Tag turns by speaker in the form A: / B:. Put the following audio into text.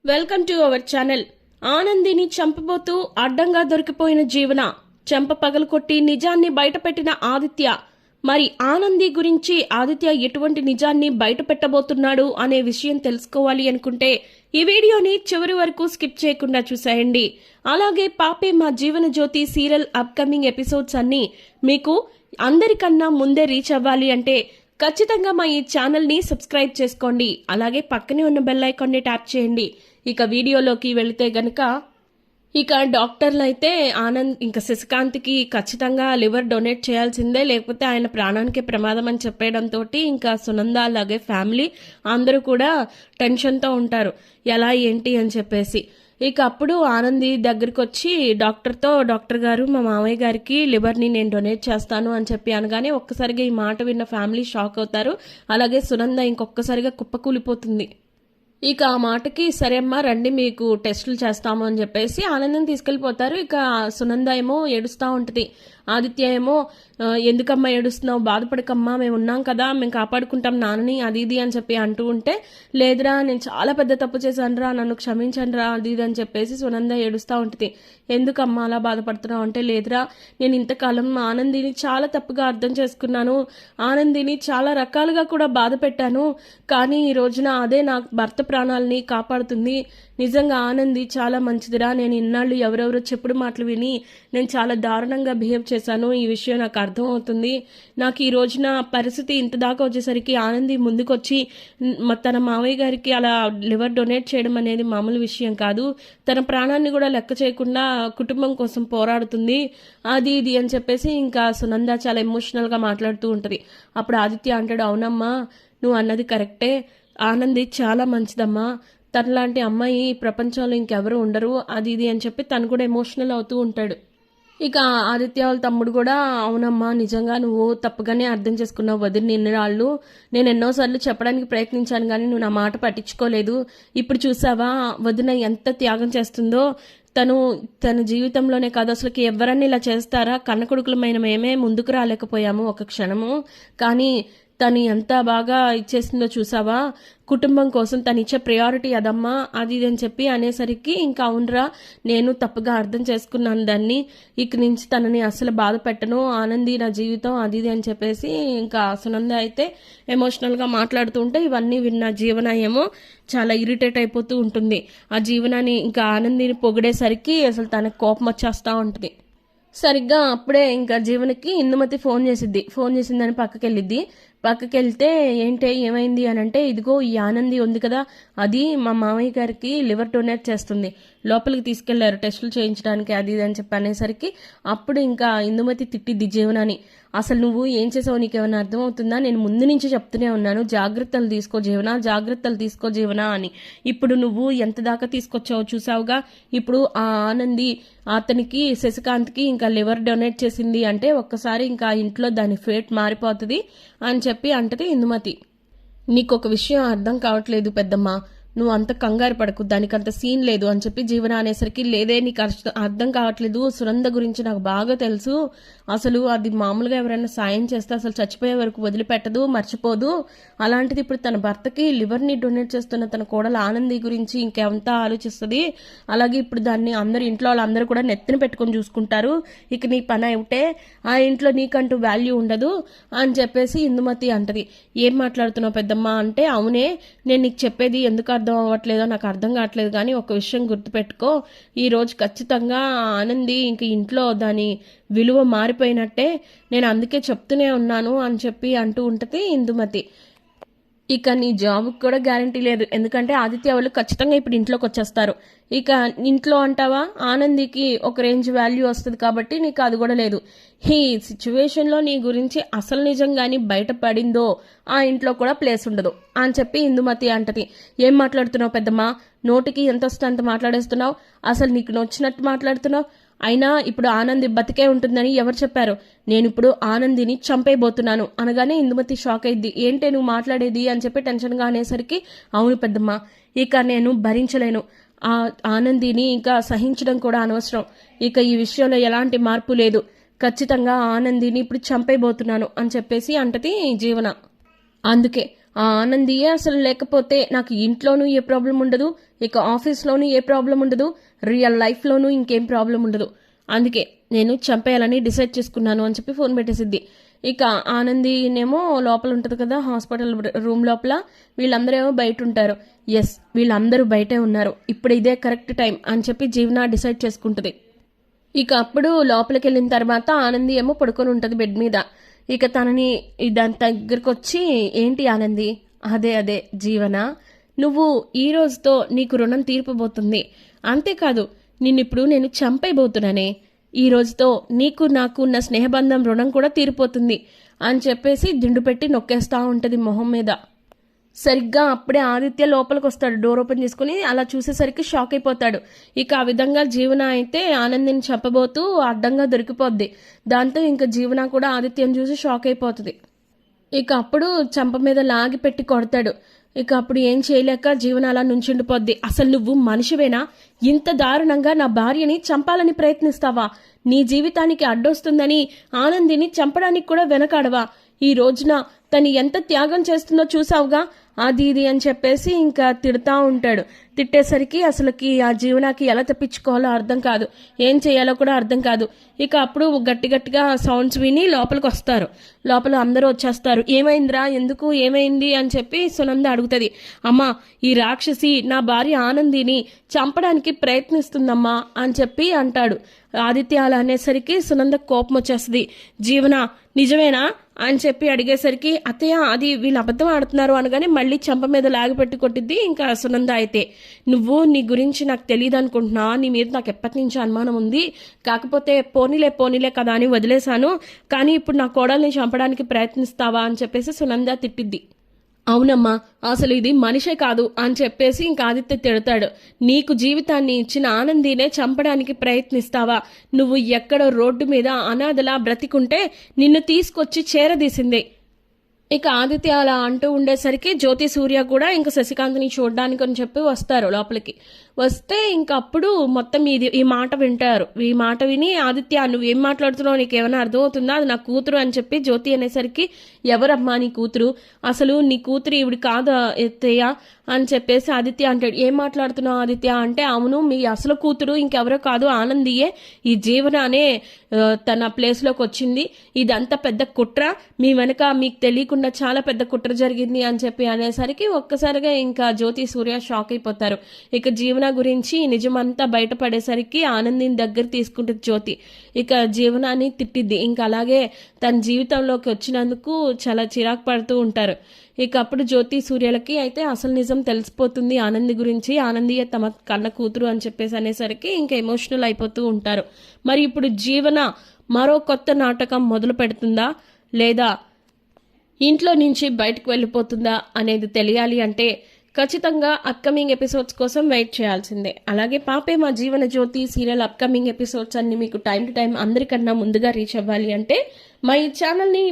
A: Welcome to our channel. Anandini చంపబోతూ అడ్డంగా దొరికిపోయిన జీవన, చెంప పగలకొట్టి నిజాన్ని బయటపెట్టిన ఆదిత్య. మరి ఆనంది గురించి ఆదిత్య ఎటువంటి నిజాన్ని బయట పెట్టబోతున్నాడు అనే విషయం తెలుసుకోవాలి అనుకుంటే ఈ వీడియోని చివరి వరకు స్కిప్ చేయకుండా చూసేయండి. అలాగే పాపే మా Jeevan Jyoti serial upcoming episodes అన్ని మీకు అందరికన్నా ముందే రీచ్ అవ్వాలి అంటే ఖచ్చితంగా మా ఈ ఛానల్ని సబ్స్క్రైబ్ చేసుకోండి. అలాగే పక్కనే ఉన్న బెల్ ఐకాన్ని ట్యాప్ చేయండి. ఇక వీడియోలోకి వెళితే గనక డాక్టర్లు అయితే ఆనంద్ శశికాంత్కి ఖచ్చితంగా లివర్ డొనేట్ చేయాల్సిందే, లేకపోతే ఆయన ప్రాణానికి ప్రమాదం అని చెప్పడంతో సునంద అలాగే ఫ్యామిలీ అందరూ కూడా టెన్షన్తో ఉంటారు, ఎలా ఏంటి అని చెప్పేసి. అప్పుడు ఆనంది దగ్గరికి వచ్చి డాక్టర్ గారు మా మామయ్య గారికి లివర్ని నేను డొనేట్ చేస్తాను అని చెప్పి అనగానే ఒక్కసారిగా ఈ మాట విన్న ఫ్యామిలీ షాక్ అవుతారు. అలాగే సునంద ఇంకొకసారిగా కుప్పకూలిపోతుంది. ఆ మాటకి సరే అమ్మా రండి మీకు టెస్టులు చేస్తాము అని చెప్పేసి ఆనందం తీసుకెళ్ళిపోతారు. సునంద ఏమో ఏడుస్తూ ఉంటుంది. ఆదిత్య ఏమో ఎందుకమ్మా ఏడుస్తున్నావు, బాధపడకమ్మా, మేము ఉన్నాం కదా, మేము కాపాడుకుంటాం నాన్నని, అది ఇది అని చెప్పి అంటూ ఉంటే, లేదురా నేను చాలా పెద్ద తప్పు చేశానురా, నన్ను క్షమించండిరా, అది ఇది అని చెప్పేసి సునంద ఏడుస్తూ ఉంటుంది. ఎందుకమ్మా అలా బాధపడుతున్నావు అంటే, లేదురా నేను ఇంతకాలం ఆనందిని చాలా తప్పుగా అర్థం చేసుకున్నాను, ఆనందిని చాలా రకాలుగా కూడా బాధ పెట్టాను, కానీ ఈ రోజున అదే నా భర్త ప్రాణాలని కాపాడుతుంది. నిజంగా ఆనంది చాలా మంచిదిరా, నేను ఇన్నాళ్ళు ఎవరెవరో చెప్పుడు మాటలు విని నేను చాలా దారుణంగా బిహేవ్ చేశాను, ఈ విషయం నాకు అర్థం అవుతుంది. నాకు ఈ రోజున పరిస్థితి ఇంత దాకా వచ్చేసరికి ఆనంది ముందుకొచ్చి తన మావయ్య గారికి అలా లివర్ డొనేట్ చేయడం అనేది మామూలు విషయం కాదు, తన ప్రాణాన్ని కూడా లెక్క చేయకుండా కుటుంబం కోసం పోరాడుతుంది, అది ఇది అని చెప్పేసి సునంద చాలా ఎమోషనల్గా మాట్లాడుతూ ఉంటుంది. అప్పుడు ఆదిత్య అంటాడు, అవునమ్మా నువ్వు అన్నది కరెక్టే, ఆనంది చాలా మంచిదమ్మా, తనలాంటి అమ్మాయి ప్రపంచంలో ఇంకెవరు ఉండరు, అది ఇది అని చెప్పి తను కూడా ఎమోషనల్ అవుతూ ఉంటాడు. ఆదిత్య వాళ్ళ తమ్ముడు కూడా, అవునమ్మా నిజంగా నువ్వు తప్పుగానే అర్థం చేసుకున్నావు వదిన, నిన్నరాళ్ళు నేను ఎన్నోసార్లు చెప్పడానికి ప్రయత్నించాను కానీ నువ్వు నా మాట పట్టించుకోలేదు, ఇప్పుడు చూసావా వదిన ఎంత త్యాగం చేస్తుందో, తన జీవితంలోనే కాదు అసలుకి ఎవరన్నా ఇలా చేస్తారా, కన్న కొడుకులమైన మేమే ముందుకు రాలేకపోయాము ఒక క్షణము, కానీ తను ఎంత బాగా ఇచ్చేసిందో చూసావా, కుటుంబం కోసం తను ఇచ్చే ప్రయారిటీ అదమ్మా, అది ఇది అని చెప్పి అనేసరికి అవునరా నేను తప్పుగా అర్థం చేసుకున్నాను దాన్ని, నుంచి తనని అసలు బాధ పెట్టను, ఆనంది నా జీవితం, అది ఇది అని చెప్పేసి సునంద అయితే ఎమోషనల్గా మాట్లాడుతూ ఉంటే ఇవన్నీ విన్న జీవన ఏమో చాలా ఇరిటేట్ అయిపోతూ ఉంటుంది. ఆ జీవనాన్ని ఆనందిని పొగిడేసరికి అసలు తనకు కోపం వచ్చేస్తూ ఉంటుంది. సరిగ్గా అప్పుడే జీవనకి ఇందుమతి ఫోన్ చేసిందని పక్కకెళ్తే ఏంటి ఏమైంది అని అంటే, ఇదిగో ఈ ఆనంది ఉంది కదా, అది మా మామయ్య గారికి లివర్ డొనేట్ చేస్తుంది, లోపలికి తీసుకెళ్లారు టెస్టులు చేయించడానికి, అది ఇది అని చెప్పి అనేసరికి అప్పుడు ఇందుమతి తిట్టిద్ది జీవనాని, అసలు నువ్వు ఏం చేసావు నీకేమైనా అర్థమవుతుందా, నేను ముందు నుంచి చెప్తూనే ఉన్నాను జాగ్రత్తలు తీసుకో జీవనా అని, ఇప్పుడు నువ్వు ఎంత దాకా తీసుకొచ్చావో చూసావుగా, ఇప్పుడు ఆ ఆనంది అతనికి శశికాంత్కి లివర్ డొనేట్ చేసింది అంటే ఒక్కసారి ఇంట్లో దాని ఫేట్ మారిపోతుంది అని చెప్పి అంటది ఇందుమతి. నీకొక విషయం అర్థం కావట్లేదు పెద్దమ్మ, నువ్వు అంత కంగారు పడకు, దానికి అంత సీన్ లేదు అని చెప్పి జీవన అనేసరికి, లేదే నీకు అర్థం కావట్లేదు, సునంద గురించి నాకు బాగా తెలుసు, అసలు అది మామూలుగా ఎవరైనా సాయం చేస్తే అసలు చచ్చిపోయే వరకు వదిలిపెట్టదు, మర్చిపోదు, అలాంటిది ఇప్పుడు తన భర్తకి లివర్ని డొనేట్ చేస్తున్న తన కోడలు ఆనంది గురించి ఇంకెంత ఆలోచిస్తుంది, అలాగే ఇప్పుడు దాన్ని ఇంట్లో వాళ్ళందరూ కూడా నెత్తిన పెట్టుకొని చూసుకుంటారు, నీ పని అవుతే ఆ ఇంట్లో నీకంటూ వాల్యూ ఉండదు అని చెప్పేసి ఇందుమతి అంటది. ఏం మాట్లాడుతున్నావు పెద్దమ్మ అంటే, అవునే నేను నీకు చెప్పేది ఎందుకు అర్థం అవ్వట్లేదో నాకు అర్థం కావట్లేదు, కానీ ఒక విషయం గుర్తుపెట్టుకో, ఈ రోజు ఖచ్చితంగా ఆనంది ఇంట్లో దాని విలువ మారిపోయినట్టే, నేను అందుకే చెప్తూనే ఉన్నాను అని చెప్పి అంటూ ఉంటది ఇందుమతి. నీ జాబ్కి కూడా గ్యారంటీ లేదు, ఎందుకంటే ఆదిత్య వాళ్ళు ఖచ్చితంగా ఇప్పుడు ఇంట్లోకి వచ్చేస్తారు, ఇంట్లో అంటావా ఆనందికి ఒక రేంజ్ వాల్యూ వస్తుంది కాబట్టి నీకు అది కూడా లేదు, ఈ సిచ్యువేషన్లో నీ గురించి అసలు నిజంగాని బయటపడిందో ఆ ఇంట్లో కూడా ప్లేస్ ఉండదు అని చెప్పి ఇందుమతి అంటది. ఏం మాట్లాడుతున్నావు పెద్దమ్మా, నోటికి ఎంత వస్తే అంత మాట్లాడేస్తున్నావు, అసలు నీకు నచ్చినట్టు మాట్లాడుతున్నావు, అయినా ఇప్పుడు ఆనంది బతికే ఉంటుందని ఎవరు చెప్పారు, నేను ఇప్పుడు ఆనందిని చంపేయబోతున్నాను అనగానే ఇందుమతి షాక్ అయింది. ఏంటే నువ్వు మాట్లాడేది అని చెప్పి టెన్షన్గా అనేసరికి, అవును పెద్దమ్మ నేను భరించలేను, ఆ ఆనందిని సహించడం కూడా అనవసరం, ఈ విషయంలో ఎలాంటి మార్పు లేదు, ఖచ్చితంగా ఆనందిని ఇప్పుడు చంపేయబోతున్నాను అని చెప్పేసి అంటది జీవన. అందుకే ఆ ఆనందియే అసలు లేకపోతే నాకు ఇంట్లోనూ ఏ ప్రాబ్లం ఉండదు, ఇక ఆఫీస్లోనూ ఏ ప్రాబ్లం ఉండదు, రియల్ లైఫ్లోనూ ఇంకేం ప్రాబ్లం ఉండదు. అందుకే నేను చంపేయాలని డిసైడ్ చేసుకున్నాను అని చెప్పి ఫోన్ పెట్టేసిద్ది. ఇక ఆనందినేమో లోపల ఉంటుంది కదా హాస్పిటల్ రూమ్ లోపల, వీళ్ళందరూ ఏమో బయట ఉంటారు. ఎస్, వీళ్ళందరూ బయటే ఉన్నారు, ఇప్పుడు ఇదే కరెక్ట్ టైం అని చెప్పి జీవన డిసైడ్ చేసుకుంటుంది. ఇక అప్పుడు లోపలికి వెళ్ళిన తర్వాత ఆనంది ఏమో పడుకొని ఉంటుంది బెడ్ మీద. ఇక తనని దాని దగ్గరకు వచ్చి, ఏంటి ఆనంది, అదే జీవన, నువ్వు ఈ రోజుతో నీకు రుణం తీర్పబోతుంది. అంతేకాదు నిన్నిప్పుడు నేను చంపైబోతున్నానే, ఈ రోజుతో నీకు నాకు ఉన్న స్నేహబంధం రుణం కూడా తీరిపోతుంది అని చెప్పేసి దిండు పెట్టి నొక్కేస్తా ఉంటుంది మొహం మీద. సరిగ్గా అప్పుడే ఆదిత్య లోపలికి వస్తాడు, డోర్ ఓపెన్ చేసుకుని. అలా చూసేసరికి షాక్ అయిపోతాడు. ఇక ఆ విధంగా జీవన అయితే ఆనందిని చంపబోతూ అడ్డంగా దొరికిపోద్ది. దాంతో ఇంకా జీవన కూడా ఆదిత్యని చూసి షాక్ అయిపోతుంది. ఇక అప్పుడు చంప మీద లాగి పెట్టి కొడతాడు. ఇక అప్పుడు ఏం చేయలేక జీవన అలా నుంచుండిపోద్ది. అసలు నువ్వు మనిషివేనా? ఇంత దారుణంగా నా భార్యని చంపాలని ప్రయత్నిస్తావా? నీ జీవితానికి అడ్డొస్తుందని ఆనందిని చంపడానికి కూడా వెనకాడవా? ఈ రోజున తను ఎంత త్యాగం చేస్తుందో చూసావుగా, అది ఇది అని చెప్పేసి ఇంకా తిడతా ఉంటాడు. తిట్టేసరికి అసలుకి ఆ జీవనాకి ఎలా తప్పించుకోవాలో అర్థం కాదు, ఏం చేయాలో కూడా అర్థం కాదు. ఇక అప్పుడు గట్టిగా సౌండ్స్ విని లోపలికి వస్తారు. లోపల అందరూ వచ్చేస్తారు. ఏమైందిరా, ఎందుకు, ఏమైంది అని చెప్పి సునంద అడుగుతుంది. అమ్మా, ఈ రాక్షసి నా భార్య ఆనందిని చంపడానికి ప్రయత్నిస్తుందమ్మా అని చెప్పి అంటాడు. ఆదిత్య అలా అనేసరికి సునంద కోపం వచ్చేస్తుంది. జీవన నిజమేనా అని చెప్పి అడిగేసరికి, అత్తయ్య అది వీళ్ళు అబద్ధం ఆడుతున్నారు అనగానే మళ్ళీ చెంప మీద లాగిపెట్టి కొట్టిద్ది ఇంకా సునంద. అయితే నువ్వు నీ గురించి నాకు తెలియదు అనుకుంటున్నా, నీ మీద నాకు ఎప్పటి నుంచో అనుమానం ఉంది, కాకపోతే పోనీలే కదా అని వదిలేశాను, కానీ ఇప్పుడు నా కోడల్ని చంపడానికి ప్రయత్నిస్తావా అని చెప్పేసి సునంద తిట్టిద్ది. అవునమ్మా, అసలు ఇది మనిషే కాదు అని చెప్పేసి ఇంకా ఆదిత్య తిడతాడు. నీకు జీవితాన్ని ఇచ్చిన ఆనందినే చంపడానికి ప్రయత్నిస్తావా? నువ్వు ఎక్కడో రోడ్డు మీద అనాథలా బ్రతికుంటే నిన్ను తీసుకొచ్చి చేరదీసింది. ఇక ఆదిత్య అలా అంటూ ఉండేసరికి జ్యోతి సూర్య కూడా ఇంకా శశికాంత్ని చూడడానికి అని చెప్పి వస్తారు లోపలికి. వస్తే ఇంక అప్పుడు మొత్తం ఈ మాట వింటారు. ఈ మాట విని, ఆదిత్య నువ్వేం మాట్లాడుతున్నావు, నీకు ఏమైనా అర్థమవుతుందా, అది నా కూతురు అని చెప్పి జ్యోతి అనేసరికి, ఎవరమ్మా నీ కూతురు, అసలు నీ కూతురు ఈవిడ కాదా ఎత్తయ్య అని చెప్పేసి ఆదిత్య అంటాడు. ఏం మాట్లాడుతున్నావు ఆదిత్య అంటే, అవును మీ అసలు కూతురు ఇంకెవరో కాదు ఆనందియే, ఈ జీవన అనే తన ప్లేస్లోకి వచ్చింది, ఇదంతా పెద్ద కుట్ర, మీ వెనక మీకు తెలియకుండా చాలా పెద్ద కుట్ర జరిగింది అని చెప్పి అనేసరికి ఒక్కసారిగా ఇంకా జ్యోతి సూర్య షాక్ అయిపోతారు. ఇక జీవన గురించి నిజమంతా బయటపడేసరికి ఆనందిని దగ్గర తీసుకుంటుంది జ్యోతి. ఇక జీవనాన్ని తిట్టిద్ది. ఇంకా అలాగే తన జీవితంలోకి వచ్చినందుకు చాలా చిరాకు పడుతూ ఉంటారు. ఇక అప్పుడు జ్యోతి సూర్యలకి అయితే అసలు నిజం తెలిసిపోతుంది ఆనంది గురించి, ఆనందియే తమ కన్న కూతురు అని చెప్పేసి అనేసరికి ఇంకా ఎమోషనల్ అయిపోతూ ఉంటారు. మరి ఇప్పుడు జీవన మరో కొత్త నాటకం మొదలు పెడుతుందా లేదా ఇంట్లో నుంచి బయటకు వెళ్ళిపోతుందా అనేది తెలియాలి అంటే ఖచ్చితంగా అప్కమింగ్ ఎపిసోడ్స్ కోసం వెయిట్ చేయాల్సిందే. అలాగే పాపే మా Jeevan Jyoti serial upcoming episodes అన్ని మీకు టైం టు టైం అందరికన్నా ముందుగా రీచ్ అవ్వాలి అంటే మా ఈ ఛానల్ని